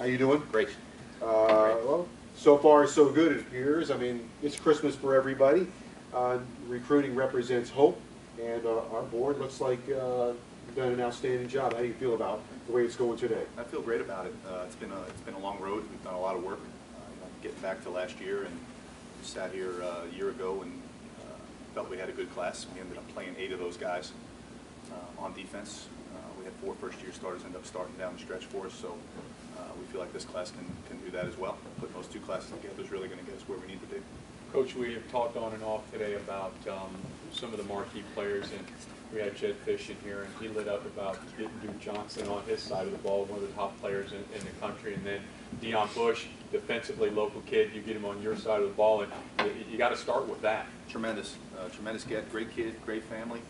How you doing? Great. Well, so far so good, it appears. I mean, it's Christmas for everybody. Recruiting represents hope, and our board looks like you've done an outstanding job. How do you feel about the way it's going today? I feel great about it. It's been a long road. We've done a lot of work. Getting back to last year, and we sat here a year ago and felt we had a good class. We ended up playing 8 of those guys on defense. We had 4 first-year starters end up starting down the stretch for us, so we feel like this class can do that as well. Putting those 2 classes together is really going to get us where we need to be. Coach, we have talked on and off today about some of the marquee players, and we had Jedd Fisch in here, and he lit up about getting Duke Johnson on his side of the ball, one of the top players in the country, and then Deon Bush, defensively local kid, you get him on your side of the ball, and you got to start with that. Tremendous, tremendous kid, great family,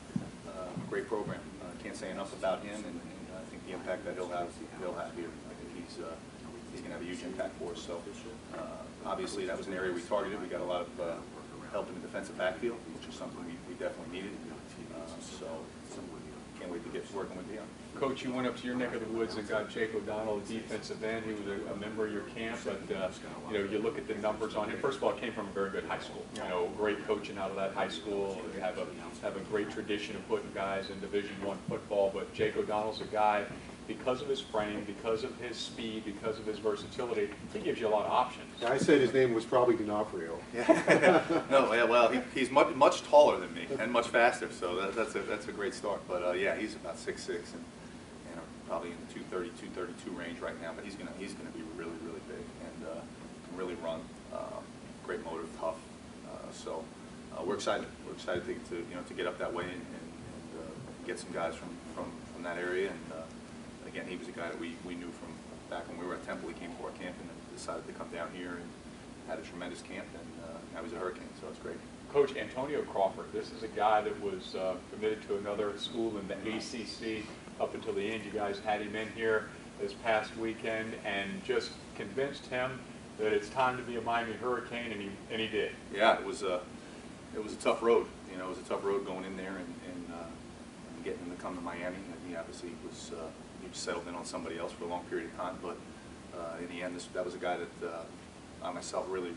great program. Can't say enough about him, and I think the impact that he'll have here. I think he's going to have a huge impact for us. So obviously that was an area we targeted. We got a lot of help in the defensive backfield, which is something we definitely needed. So can't wait to get working with Deon. Coach, you went up to your neck of the woods and got Jake O'Donnell, a defensive end. He was a member of your camp, but you know, you look at the numbers on him. First of all, it came from a very good high school. You know, great coaching out of that high school. You have a great tradition of putting guys in Division I football. But Jake O'Donnell's a guy, because of his frame, because of his speed, because of his versatility, he gives you a lot of options. I said his name was probably D'Onofrio. Yeah. No, yeah, well, he's much taller than me and much faster, so that's a great start. But yeah, he's about 6'6" and probably in the 230, 232 range right now. But he's gonna be really big and can really run. Great motor, tough. So we're excited. We're excited to get up that way and get some guys from that area. And again, he was a guy that we knew from back when we were at Temple. He came to our camp and then decided to come down here and had a tremendous camp, and now he's a Hurricane, so it's great. Coach, Antonio Crawford, this is a guy that was committed to another school in the ACC up until the end. You guys had him in here this past weekend and just convinced him that it's time to be a Miami Hurricane, and he did. Yeah, it was a tough road. You know, it was a tough road going in there and getting him to come to Miami. And he obviously was settled in on somebody else for a long period of time, but in the end, that was a guy that I myself really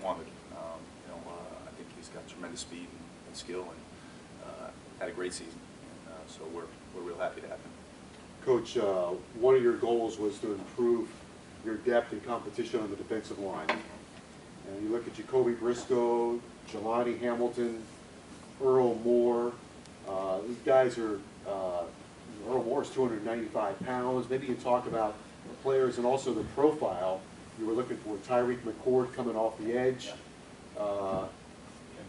wanted. I think he's got tremendous speed and skill, and had a great season. And, so we're real happy to have him. Coach, one of your goals was to improve your depth and competition on the defensive line. And you look at Jacoby Briscoe, Jelani Hamilton, Earl Moore. These guys are, Earl Moore is 295 pounds. Maybe you talk about the players and also the profile. You were looking for Tyreek McCord coming off the edge. And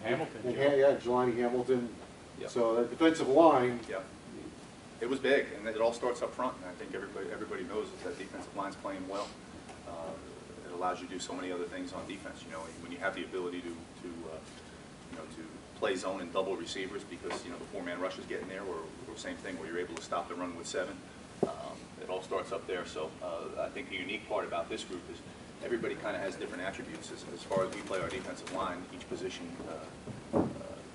Hamilton. Yeah, Jelani Hamilton. Yep. So that defensive line. Yeah. It was big, and it all starts up front. And I think everybody knows that defensive line's playing well. It allows you to do so many other things on defense. You know, when you have the ability to play zone and double receivers, because the 4-man rush is getting there, or same thing where you're able to stop the run with 7. It all starts up there. So I think the unique part about this group is everybody kind of has different attributes as far as we play our defensive line. Each position.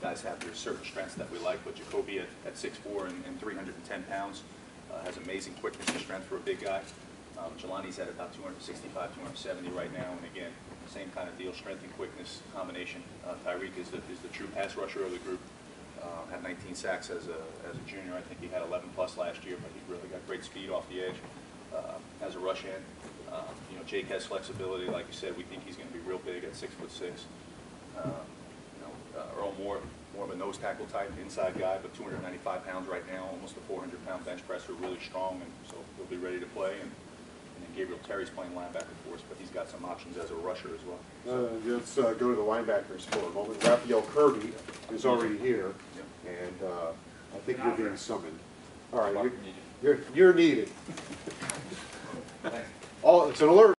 Guys have their certain strengths that we like, but Jacoby at 6'4" and 310 pounds has amazing quickness and strength for a big guy. Jelani's at about 265, 270 right now, and again, same kind of deal, strength and quickness combination. Tyreek is the true pass rusher of the group. Had 19 sacks as a junior. I think he had 11 plus last year, but he's really got great speed off the edge. As a rush end, Jake has flexibility. Like you said, we think he's going to be real big at 6'6". Earl Moore, more of a nose tackle type inside guy, but 295 pounds right now, almost a 400-pound bench presser, really strong, and so he'll be ready to play. And then Gabriel Terry's playing linebacker for us, but he's got some options as a rusher as well. Let's go to the linebackers for a moment. Raphael Kirby is already here, and I think you're being summoned. All right, you're needed. It's an alert.